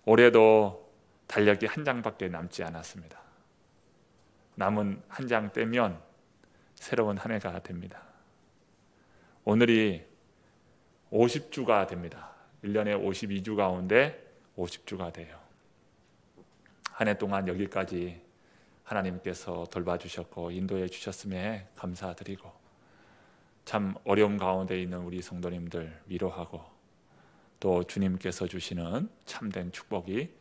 올해도 달력이 한 장밖에 남지 않았습니다. 남은 한 장 떼면 새로운 한 해가 됩니다. 오늘이 50주가 됩니다. 1년에 52주 가운데 50주가 돼요. 한 해 동안 여기까지 하나님께서 돌봐주셨고 인도해 주셨음에 감사드리고, 참 어려움 가운데 있는 우리 성도님들 위로하고, 또 주님께서 주시는 참된 축복이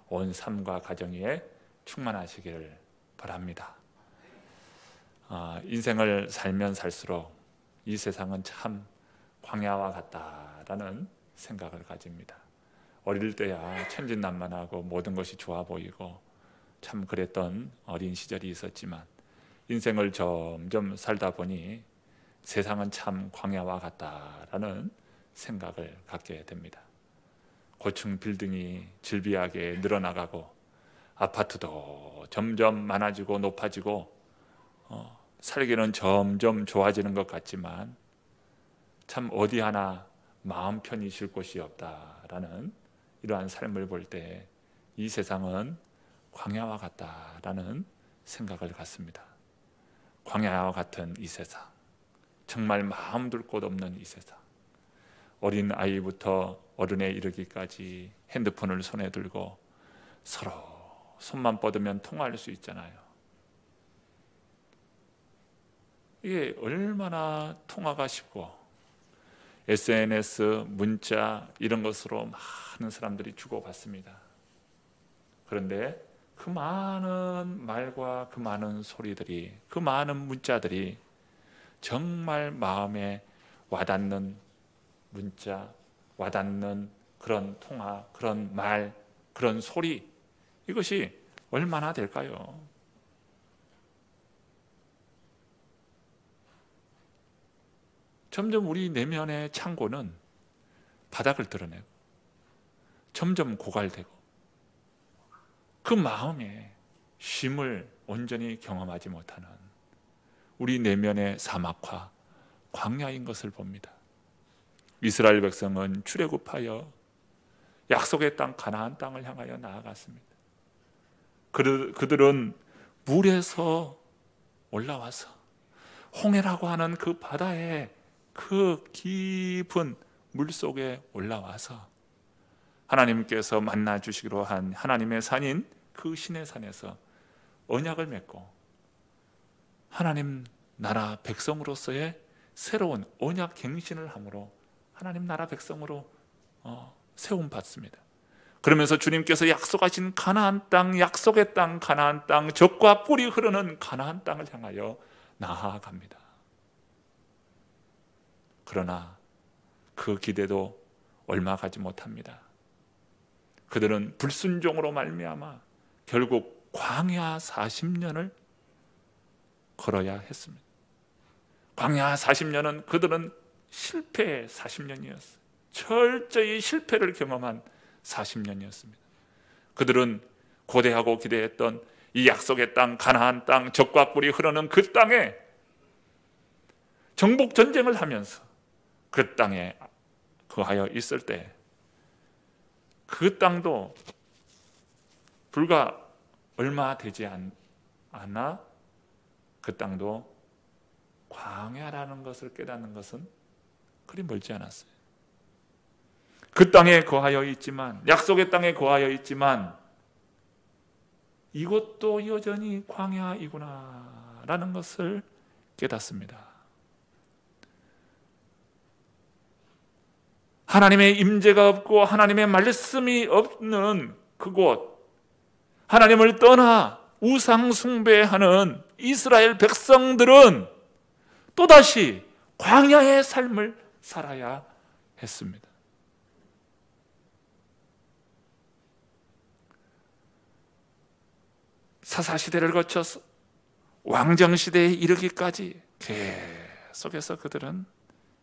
온 삶과 가정 위에 충만하시기를 바랍니다. 인생을 살면 살수록 이 세상은 참 광야와 같다라는 생각을 가집니다. 어릴 때야 천진난만하고 모든 것이 좋아 보이고 참 그랬던 어린 시절이 있었지만, 인생을 점점 살다 보니 세상은 참 광야와 같다라는 생각을 갖게 됩니다. 고층 빌딩이 질비하게 늘어나가고 아파트도 점점 많아지고 높아지고 살기는 점점 좋아지는 것 같지만 참 어디 하나 마음 편히 쉴 곳이 없다라는 이러한 삶을 볼 때 이 세상은 광야와 같다라는 생각을 갖습니다. 광야와 같은 이 세상, 정말 마음 둘 곳 없는 이 세상, 어린 아이부터 어른에 이르기까지 핸드폰을 손에 들고 서로 손만 뻗으면 통화할 수 있잖아요. 이게 얼마나 통화가 쉽고, SNS, 문자 이런 것으로 많은 사람들이 주고받습니다. 그런데 그 많은 말과 그 많은 소리들이, 그 많은 문자들이 정말 마음에 와닿는 문자, 와닿는 그런 통화, 그런 말, 그런 소리, 이것이 얼마나 될까요? 점점 우리 내면의 창고는 바닥을 드러내고 점점 고갈되고 그 마음에 쉼을 온전히 경험하지 못하는 우리 내면의 사막화, 광야인 것을 봅니다. 이스라엘 백성은 출애굽하여 약속의 땅 가나안 땅을 향하여 나아갔습니다. 그들은 물에서 올라와서 홍해라고 하는 그 바다에, 그 깊은 물속에 올라와서 하나님께서 만나 주시기로 한 하나님의 산인 그 신의 산에서 언약을 맺고 하나님 나라 백성으로서의 새로운 언약 갱신을 함으로 하나님 나라 백성으로 세움 받습니다. 그러면서 주님께서 약속하신 가나안 땅, 약속의 땅, 가나안 땅, 젖과 꿀이 흐르는 가나안 땅을 향하여 나아갑니다. 그러나 그 기대도 얼마 가지 못합니다. 그들은 불순종으로 말미암아 결국 광야 40년을 걸어야 했습니다. 광야 40년은 그들은 실패의 40년이었어요. 철저히 실패를 경험한 40년이었습니다. 그들은 고대하고 기대했던 이 약속의 땅, 가나안 땅, 젖과 꿀이 흐르는 그 땅에 정복 전쟁을 하면서 그 땅에 거하여 있을 때 그 땅도 불과 얼마 되지 않아 그 땅도 광야라는 것을 깨닫는 것은 그리 멀지 않았어요. 그 땅에 거하여 있지만, 약속의 땅에 거하여 있지만 이것도 여전히 광야이구나 라는 것을 깨닫습니다. 하나님의 임재가 없고 하나님의 말씀이 없는 그곳, 하나님을 떠나 우상 숭배하는 이스라엘 백성들은 또다시 광야의 삶을 살아야 했습니다. 사사시대를 거쳐서 왕정시대에 이르기까지 계속해서 그들은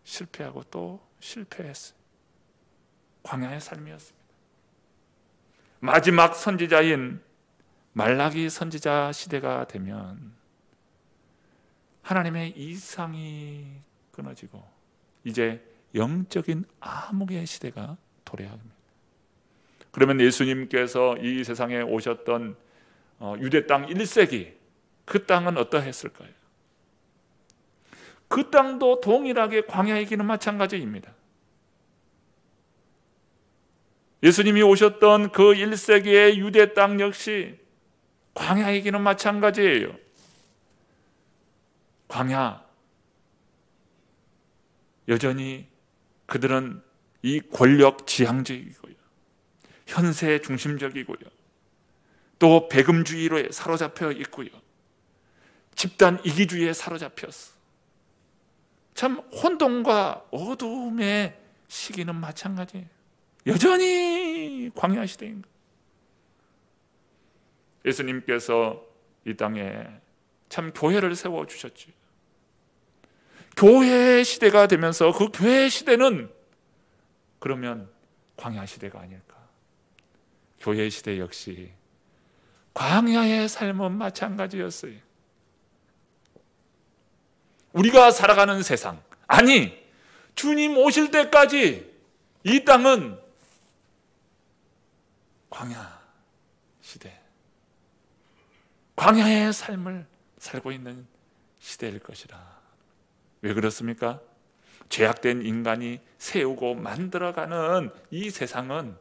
실패하고 또 실패했어요. 광야의 삶이었습니다. 마지막 선지자인 말라기 선지자 시대가 되면 하나님의 이상이 끊어지고 이제 영적인 암흑의 시대가 도래합니다. 그러면 예수님께서 이 세상에 오셨던 유대 땅 1세기, 그 땅은 어떠했을까요? 그 땅도 동일하게 광야이기는 마찬가지입니다. 예수님이 오셨던 그 1세기의 유대 땅 역시 광야이기는 마찬가지예요. 광야, 여전히 그들은 이 권력 지향적이고요, 현세 중심적이고요, 또 배금주의로 사로잡혀 있고요, 집단 이기주의에 사로잡혔어. 참 혼돈과 어두움의 시기는 마찬가지예요. 여전히 광야 시대인 거예요. 예수님께서 이 땅에 참 교회를 세워주셨죠. 교회 시대가 되면서 그 교회 시대는 그러면 광야 시대가 아닐까? 교회 시대 역시 광야의 삶은 마찬가지였어요. 우리가 살아가는 세상, 아니 주님 오실 때까지 이 땅은 광야 시대, 광야의 삶을 살고 있는 시대일 것이라. 왜 그렇습니까? 죄악된 인간이 세우고 만들어가는 이 세상은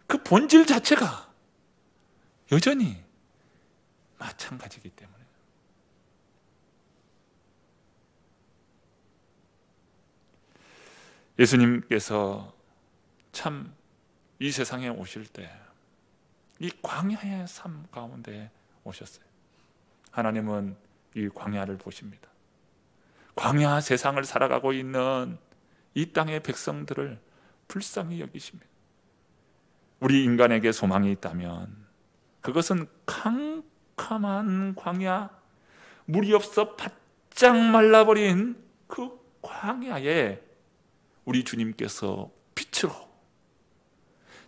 그 본질 자체가 여전히 마찬가지이기 때문에. 예수님께서 참 이 세상에 오실 때 이 광야의 삶 가운데 오셨어요. 하나님은 이 광야를 보십니다. 광야 세상을 살아가고 있는 이 땅의 백성들을 불쌍히 여기십니다. 우리 인간에게 소망이 있다면 그것은 캄캄한 광야, 물이 없어 바짝 말라버린 그 광야에 우리 주님께서 빛으로,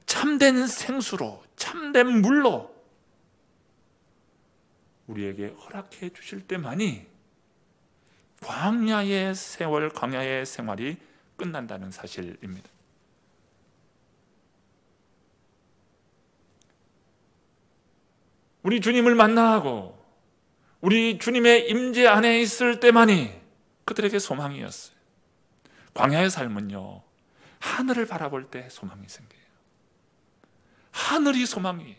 참된 생수로, 참된 물로 우리에게 허락해 주실 때만이 광야의 세월, 광야의 생활이 끝난다는 사실입니다. 우리 주님을 만나고 우리 주님의 임재 안에 있을 때만이 그들에게 소망이었어요. 광야의 삶은요, 하늘을 바라볼 때 소망이 생겨요. 하늘이 소망이에요.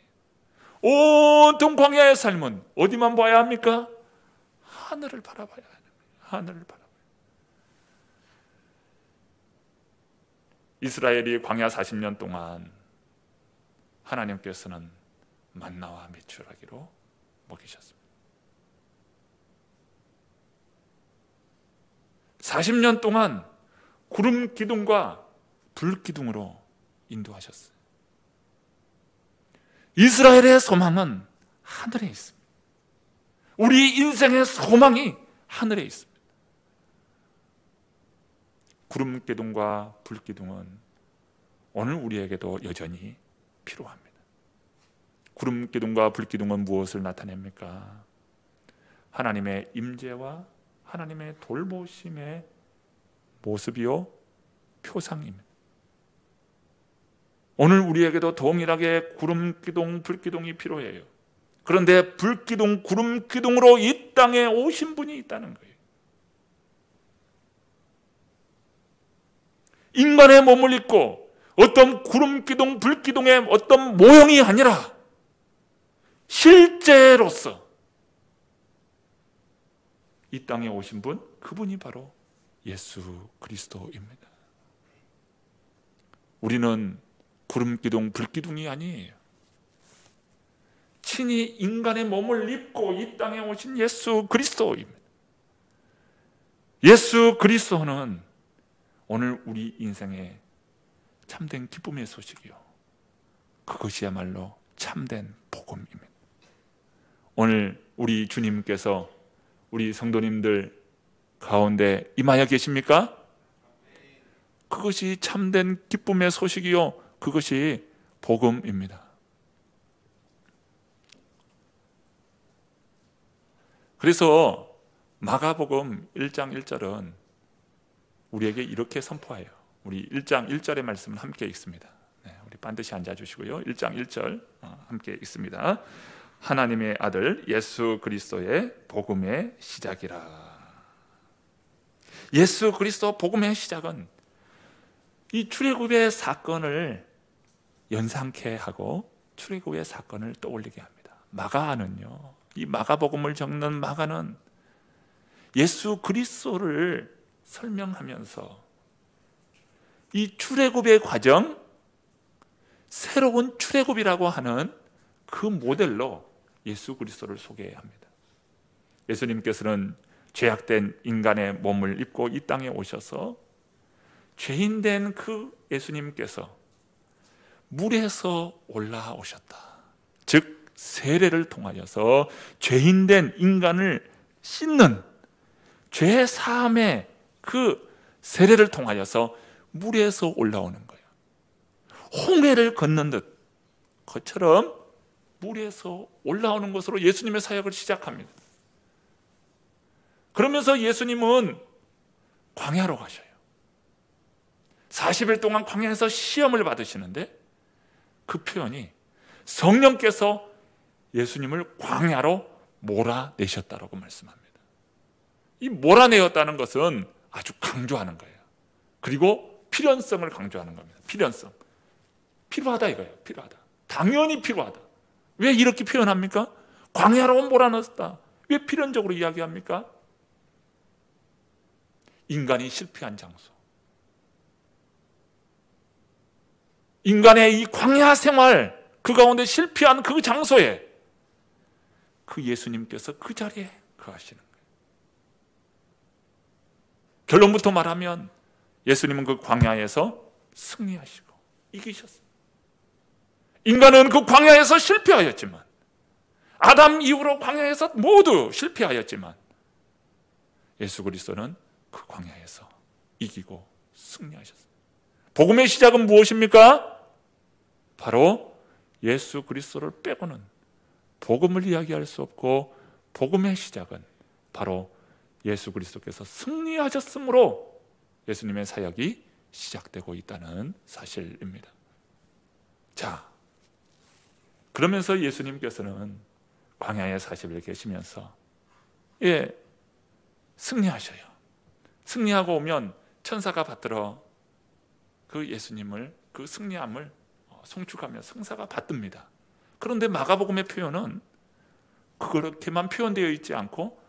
온통 광야의 삶은 어디만 봐야 합니까? 하늘을 바라봐야 합니다. 하늘을 바라봐요. 이스라엘이 광야 40년 동안 하나님께서는 만나와 메추라기로 먹이셨습니다. 40년 동안 구름 기둥과 불 기둥으로 인도하셨어요. 이스라엘의 소망은 하늘에 있습니다. 우리 인생의 소망이 하늘에 있습니다. 구름 기둥과 불 기둥은 오늘 우리에게도 여전히 필요합니다. 구름 기둥과 불 기둥은 무엇을 나타냅니까? 하나님의 임재와 하나님의 돌보심의 모습이요, 표상입니다. 오늘 우리에게도 동일하게 구름 기둥, 불 기둥이 필요해요. 그런데 불 기둥, 구름 기둥으로 이 땅에 오신 분이 있다는 거예요. 인간의 몸을 입고 어떤 구름 기둥, 불 기둥의 어떤 모형이 아니라 실제로서 이 땅에 오신 분, 그분이 바로 예수 그리스도입니다. 우리는 구름 기둥, 불 기둥이 아니에요. 친히 인간의 몸을 입고 이 땅에 오신 예수 그리스도입니다. 예수 그리스도는 오늘 우리 인생의 참된 기쁨의 소식이요, 그것이야말로 참된 복음입니다. 오늘 우리 주님께서 우리 성도님들 가운데 임하여 계십니까? 그것이 참된 기쁨의 소식이요, 그것이 복음입니다. 그래서 마가복음 1장 1절은 우리에게 이렇게 선포해요. 우리 1장 1절의 말씀을 함께 읽습니다. 네, 우리 반드시 앉아주시고요. 1장 1절 함께 읽습니다. 하나님의 아들 예수 그리스도의 복음의 시작이라. 예수 그리스도 복음의 시작은 이 출애굽의 사건을 연상케 하고 출애굽의 사건을 떠올리게 합니다. 마가는요, 이 마가복음을 적는 마가는 예수 그리스도를 설명하면서 이 출애굽의 과정, 새로운 출애굽이라고 하는 그 모델로 예수 그리스도를 소개합니다. 예수님께서는 죄악된 인간의 몸을 입고 이 땅에 오셔서 죄인된 그 예수님께서 물에서 올라오셨다. 즉 세례를 통하여서 죄인된 인간을 씻는 죄 사함의 그 세례를 통하여서 물에서 올라오는 거예요. 홍해를 걷는 듯 그처럼 물에서 올라오는 것으로 예수님의 사역을 시작합니다. 그러면서 예수님은 광야로 가셔요. 40일 동안 광야에서 시험을 받으시는데 그 표현이 성령께서 예수님을 광야로 몰아내셨다라고 말씀합니다. 이 몰아내었다는 것은 아주 강조하는 거예요. 그리고 필연성을 강조하는 겁니다. 필연성. 필요하다 이거예요. 필요하다. 당연히 필요하다. 왜 이렇게 표현합니까? 광야로 몰아넣었다. 왜 필연적으로 이야기합니까? 인간이 실패한 장소, 인간의 이 광야 생활, 그 가운데 실패한 그 장소에 그 예수님께서 그 자리에 거하시는 거예요. 결론부터 말하면 예수님은 그 광야에서 승리하시고 이기셨어요. 인간은 그 광야에서 실패하였지만, 아담 이후로 광야에서 모두 실패하였지만, 예수 그리스도는 그 광야에서 이기고 승리하셨어요. 복음의 시작은 무엇입니까? 바로 예수 그리스도를 빼고는 복음을 이야기할 수 없고, 복음의 시작은 바로 예수 그리스도께서 승리하셨으므로 예수님의 사역이 시작되고 있다는 사실입니다. 자, 그러면서 예수님께서는 광야에 40일 계시면서 승리하셔요. 승리하고 오면 천사가 받들어 그 예수님을, 그 승리함을 송축하며 성사가 받듭니다. 그런데 마가복음의 표현은 그렇게만 표현되어 있지 않고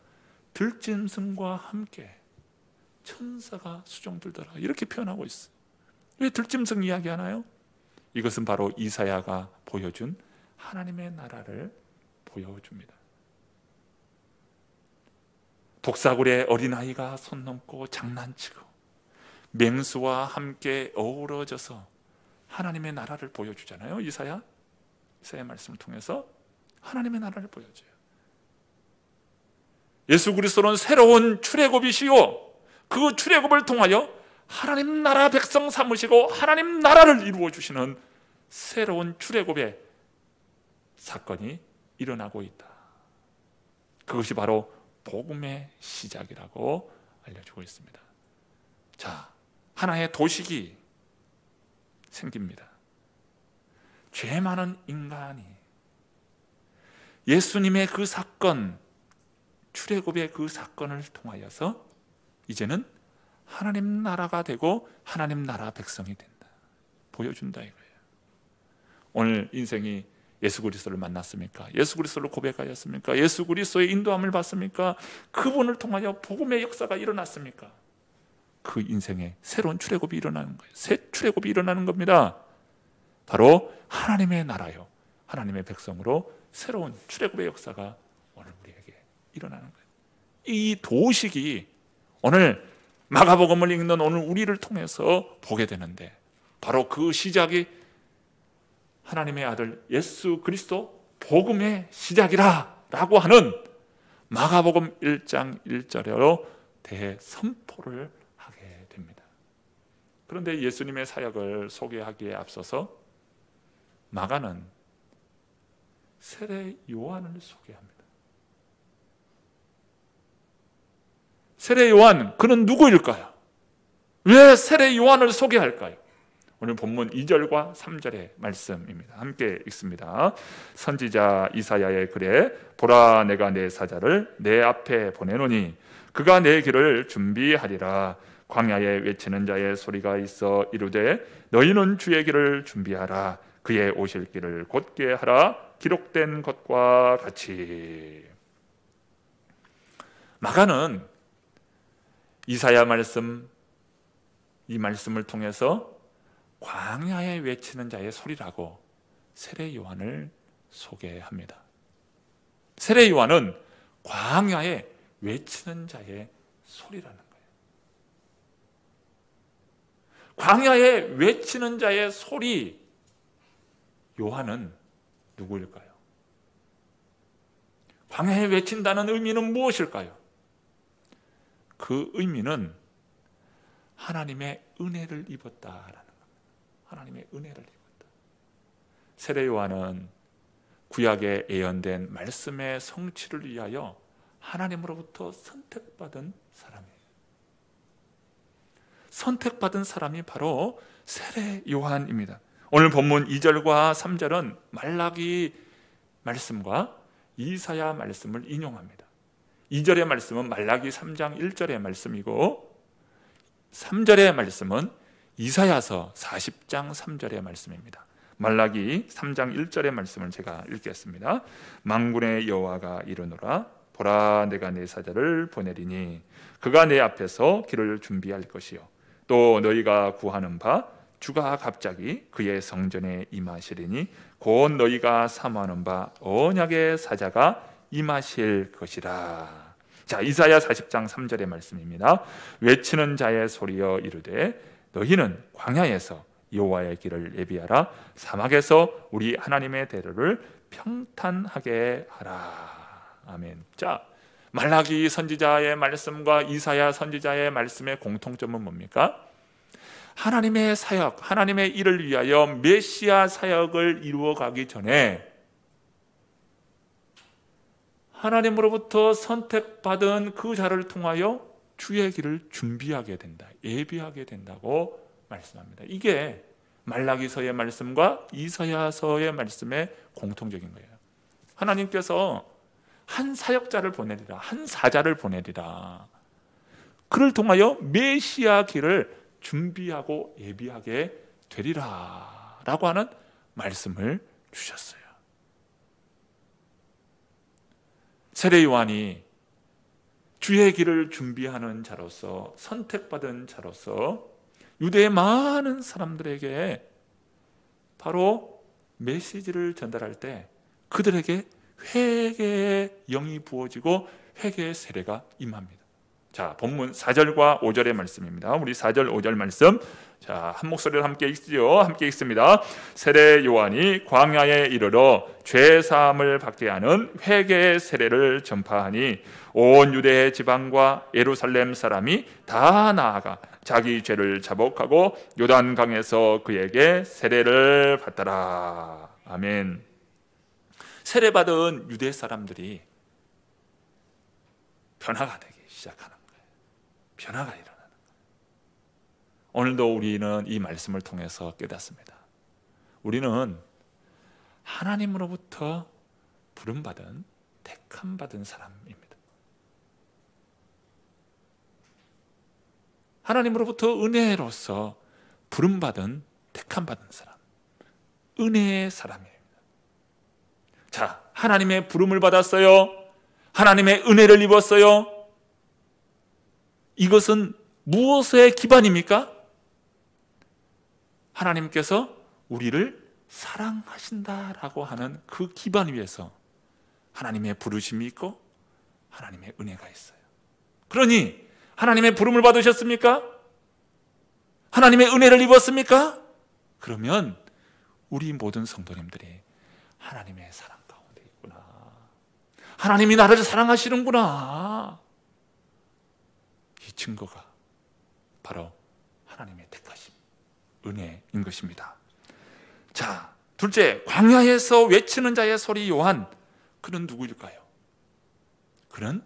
들짐승과 함께 천사가 수종들더라 이렇게 표현하고 있어요. 왜 들짐승 이야기하나요? 이것은 바로 이사야가 보여준 하나님의 나라를 보여줍니다. 독사굴에 어린아이가 손 넘고 장난치고 맹수와 함께 어우러져서 하나님의 나라를 보여주잖아요. 이사야의 말씀을 통해서 하나님의 나라를 보여줘요. 예수 그리스도는 새로운 출애굽이시요, 그 출애굽을 통하여 하나님 나라 백성 삼으시고 하나님 나라를 이루어 주시는 새로운 출애굽의 사건이 일어나고 있다. 그것이 바로 복음의 시작이라고 알려주고 있습니다. 자, 하나의 도식이 생깁니다. 죄 많은 인간이 예수님의 그 사건, 출애굽의 그 사건을 통하여서 이제는 하나님 나라가 되고 하나님 나라 백성이 된다, 보여준다 이거예요. 오늘 인생이 예수 그리스도를 만났습니까? 예수 그리스도를 고백하였습니까? 예수 그리스도의 인도함을 받습니까? 그분을 통하여 복음의 역사가 일어났습니까? 그 인생에 새로운 출애굽이 일어나는 거예요. 새 출애굽이 일어나는 겁니다. 바로 하나님의 나라요, 하나님의 백성으로 새로운 출애굽의 역사가 오늘 우리에게 일어나는 거예요. 이 도식이 오늘 마가복음을 읽는 오늘 우리를 통해서 보게 되는데, 바로 그 시작이 하나님의 아들 예수 그리스도 복음의 시작이라 라고 하는 마가복음 1장 1절로 대선포를 하게 됩니다. 그런데 예수님의 사역을 소개하기에 앞서서 마가는 세례 요한을 소개합니다. 세례 요한, 그는 누구일까요? 왜 세례 요한을 소개할까요? 오늘 본문 2절과 3절의 말씀입니다. 함께 읽습니다. 선지자 이사야의 글에 보라 내가 내 사자를 내 앞에 보내노니 그가 내 길을 준비하리라. 광야에 외치는 자의 소리가 있어 이르되 너희는 주의 길을 준비하라. 그의 오실 길을 곧게 하라. 기록된 것과 같이. 마가는 이사야 말씀, 이 말씀을 통해서 광야에 외치는 자의 소리라고 세례 요한을 소개합니다. 세례 요한은 광야에 외치는 자의 소리라는 거예요. 광야에 외치는 자의 소리, 요한은 누구일까요? 광야에 외친다는 의미는 무엇일까요? 그 의미는 하나님의 은혜를 입었다라는 겁니다. 하나님의 은혜를 입었다. 세례 요한은 구약에 예언된 말씀의 성취를 위하여 하나님으로부터 선택받은 사람이에요. 선택받은 사람이 바로 세례 요한입니다. 오늘 본문 2절과 3절은 말라기 말씀과 이사야 말씀을 인용합니다. 2절의 말씀은 말라기 3장 1절의 말씀이고 3절의 말씀은 이사야서 40장 3절의 말씀입니다. 말라기 3장 1절의 말씀을 제가 읽겠습니다. 만군의 여호와가 이르노라 보라 내가 내 사자를 보내리니 그가 내 앞에서 길을 준비할 것이요 또 너희가 구하는 바 주가 갑자기 그의 성전에 임하시리니 곧 너희가 사모하는 바 언약의 사자가 임하실 것이라. 자, 이사야 40장 3절의 말씀입니다. 외치는 자의 소리여 이르되 너희는 광야에서 여호와의 길을 예비하라. 사막에서 우리 하나님의 대로를 평탄하게 하라. 아멘. 자, 말라기 선지자의 말씀과 이사야 선지자의 말씀의 공통점은 뭡니까? 하나님의 사역, 하나님의 일을 위하여 메시아 사역을 이루어가기 전에 하나님으로부터 선택받은 그 자를 통하여 주의 길을 준비하게 된다, 예비하게 된다고 말씀합니다. 이게 말라기서의 말씀과 이사야서의 말씀의 공통적인 거예요. 하나님께서 한 사역자를 보내리라, 한 사자를 보내리라. 그를 통하여 메시아 길을 준비하고 예비하게 되리라 라고 하는 말씀을 주셨어요. 세례 요한이 주의 길을 준비하는 자로서, 선택받은 자로서 유대의 많은 사람들에게 바로 메시지를 전달할 때 그들에게 회개의 영이 부어지고 회개의 세례가 임합니다. 자, 본문 4절과 5절의 말씀입니다. 우리 4절 5절 말씀, 자, 한 목소리로 함께 읽지요. 함께 읽습니다. 세례 요한이 광야에 이르러 죄 사함을 받게 하는 회개의 세례를 전파하니 온 유대 지방과 예루살렘 사람이 다 나아가 자기 죄를 자복하고 요단강에서 그에게 세례를 받더라. 아멘. 세례받은 유대 사람들이 변화가 되기 시작하는 거예요. 변화가 일어나는 거예요. 오늘도 우리는 이 말씀을 통해서 깨닫습니다. 우리는 하나님으로부터 부름받은, 택함받은 사람입니다. 하나님으로부터 은혜로서 부름받은, 택함받은 사람, 은혜의 사람이에요. 자, 하나님의 부름을 받았어요. 하나님의 은혜를 입었어요. 이것은 무엇의 기반입니까? 하나님께서 우리를 사랑하신다라고 하는 그 기반 위에서 하나님의 부르심이 있고 하나님의 은혜가 있어요. 그러니 하나님의 부름을 받으셨습니까? 하나님의 은혜를 입었습니까? 그러면 우리 모든 성도님들이 하나님의 사랑 가운데 있구나. 하나님이 나를 사랑하시는구나. 이 증거가 바로 하나님의 택하심, 은혜인 것입니다. 자, 둘째, 광야에서 외치는 자의 소리 요한, 그는 누구일까요? 그는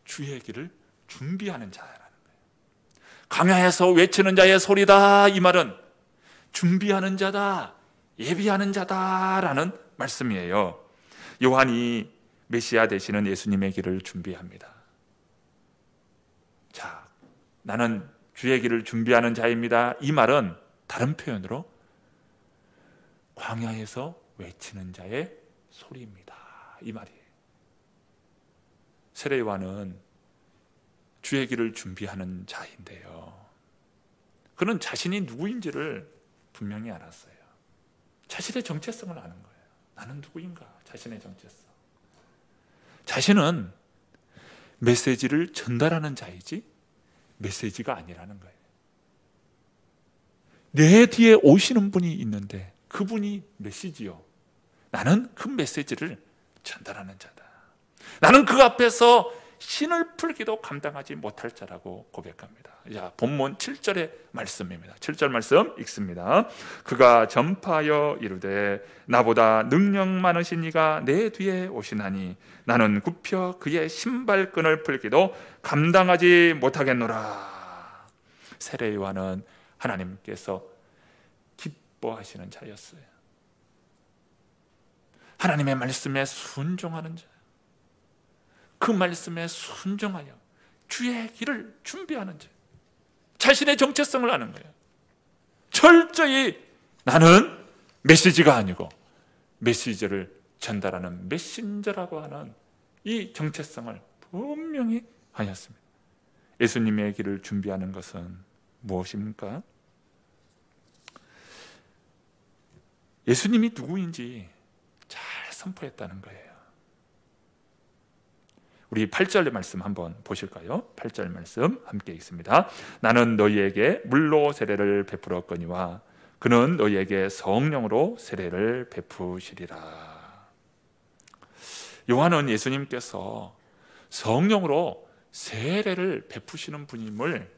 주의 길을 준비하는 자라는 거예요. 광야에서 외치는 자의 소리다, 이 말은 준비하는 자다, 예비하는 자다라는 말씀이에요. 요한이 메시아 되시는 예수님의 길을 준비합니다. 자, 나는 주의 길을 준비하는 자입니다. 이 말은 다른 표현으로 광야에서 외치는 자의 소리입니다, 이 말이에요. 세례 요한은 주의 길을 준비하는 자인데요, 그는 자신이 누구인지를 분명히 알았어요. 자신의 정체성을 아는 거예요. 나는 누구인가? 자신의 정체성. 자신은 메시지를 전달하는 자이지 메시지가 아니라는 거예요. 내 뒤에 오시는 분이 있는데 그분이 메시지요, 나는 그 메시지를 전달하는 자다. 나는 그 앞에서 신을 풀기도 감당하지 못할 자라고 고백합니다. 자, 본문 7절의 말씀입니다. 7절 말씀 읽습니다. 그가 전파하여 이르되 나보다 능력 많으신 이가 내 뒤에 오시나니 나는 굽혀 그의 신발끈을 풀기도 감당하지 못하겠노라. 세례 요한은 하나님께서 기뻐하시는 자였어요. 하나님의 말씀에 순종하는 자, 그 말씀에 순종하여 주의 길을 준비하는 자, 자신의 정체성을 아는 거예요. 철저히 나는 메시지가 아니고 메시지를 전달하는 메신저라고 하는 이 정체성을 분명히 하였습니다. 예수님의 길을 준비하는 것은 무엇입니까? 예수님이 누구인지 잘 선포했다는 거예요. 우리 8절의 말씀 한번 보실까요? 8절 말씀 함께 읽습니다. 나는 너희에게 물로 세례를 베풀었거니와 그는 너희에게 성령으로 세례를 베푸시리라. 요한은 예수님께서 성령으로 세례를 베푸시는 분임을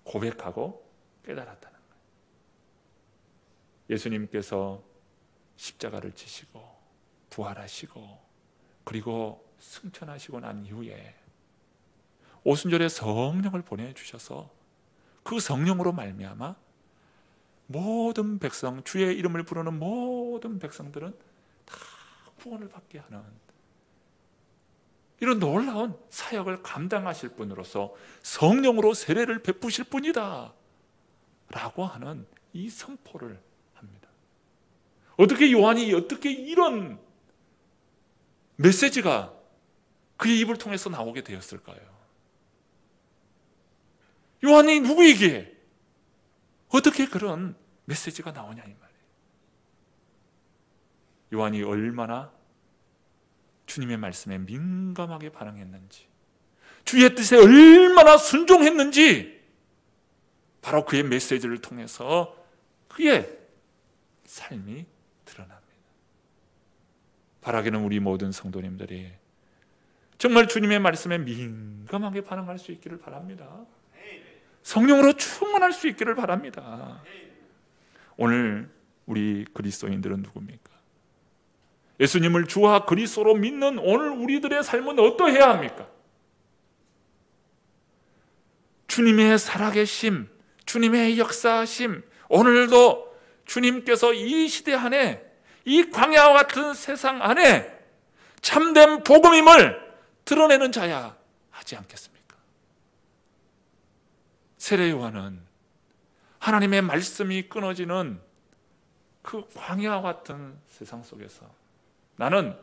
고백하고 깨달았다는 거예요. 예수님께서 십자가를 지시고 부활하시고 그리고 승천하시고 난 이후에 오순절에 성령을 보내주셔서 그 성령으로 말미암아 모든 백성, 주의 이름을 부르는 모든 백성들은 다 구원을 받게 하는 이런 놀라운 사역을 감당하실 분으로서 성령으로 세례를 베푸실 분이다 라고 하는 이 선포를 합니다. 어떻게 요한이 어떻게 이런 메시지가 그의 입을 통해서 나오게 되었을까요? 요한이 누구에게 어떻게 그런 메시지가 나오냐 이 말이에요. 요한이 얼마나 주님의 말씀에 민감하게 반응했는지, 주의 뜻에 얼마나 순종했는지 바로 그의 메시지를 통해서 그의 삶이 드러납니다. 바라기는 우리 모든 성도님들이 정말 주님의 말씀에 민감하게 반응할 수 있기를 바랍니다. 성령으로 충만할 수 있기를 바랍니다. 오늘 우리 그리스도인들은 누굽니까? 예수님을 주와 그리스도로 믿는 오늘 우리들의 삶은 어떠해야 합니까? 주님의 살아계심, 주님의 역사하심, 오늘도 주님께서 이 시대 안에, 이 광야와 같은 세상 안에 참된 복음임을 드러내는 자야 하지 않겠습니까? 세례 요한은 하나님의 말씀이 끊어지는 그 광야와 같은 세상 속에서 나는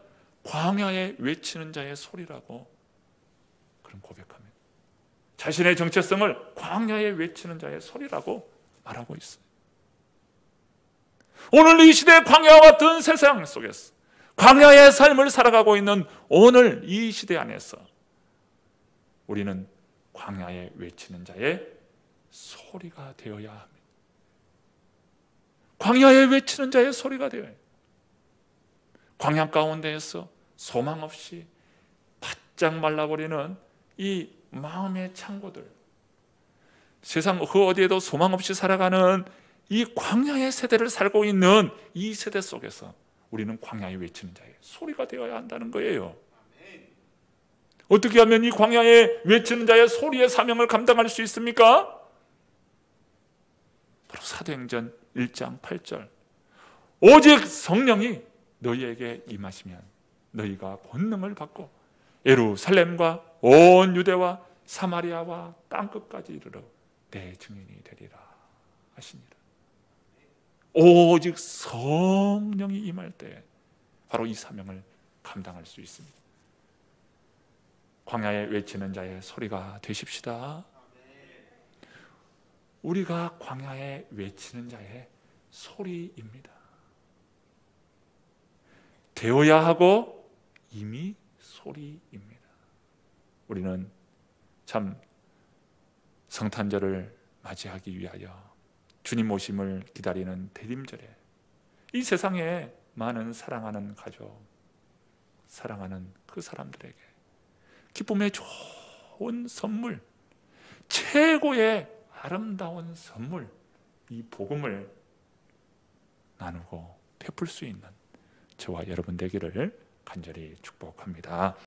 광야에 외치는 자의 소리라고 그런 고백합니다. 자신의 정체성을 광야에 외치는 자의 소리라고 말하고 있어요. 오늘 이 시대 광야와 같은 세상 속에서 광야의 삶을 살아가고 있는 오늘 이 시대 안에서 우리는 광야에 외치는 자의 소리가 되어야 합니다. 광야에 외치는 자의 소리가 되어야 합니다. 광야 가운데에서 소망 없이 바짝 말라버리는 이 마음의 창고들, 세상 그 어디에도 소망 없이 살아가는 이 광야의 세대를 살고 있는 이 세대 속에서 우리는 광야에 외치는 자의 소리가 되어야 한다는 거예요. 어떻게 하면 이 광야에 외치는 자의 소리의 사명을 감당할 수 있습니까? 바로 사도행전 1장 8절. 오직 성령이 너희에게 임하시면 너희가 본능을 받고 예루살렘과 온 유대와 사마리아와 땅끝까지 이르러 내 증인이 되리라 하시니라. 오직 성령이 임할 때 바로 이 사명을 감당할 수 있습니다. 광야에 외치는 자의 소리가 되십시다. 우리가 광야에 외치는 자의 소리입니다. 되어야 하고 이미 소리입니다. 우리는 참 성탄절을 맞이하기 위하여 주님 오심을 기다리는 대림절에 이 세상에 많은 사랑하는 가족, 사랑하는 그 사람들에게 기쁨의 좋은 선물, 최고의 아름다운 선물, 이 복음을 나누고 베풀 수 있는 저와 여러분 되기를 간절히 축복합니다.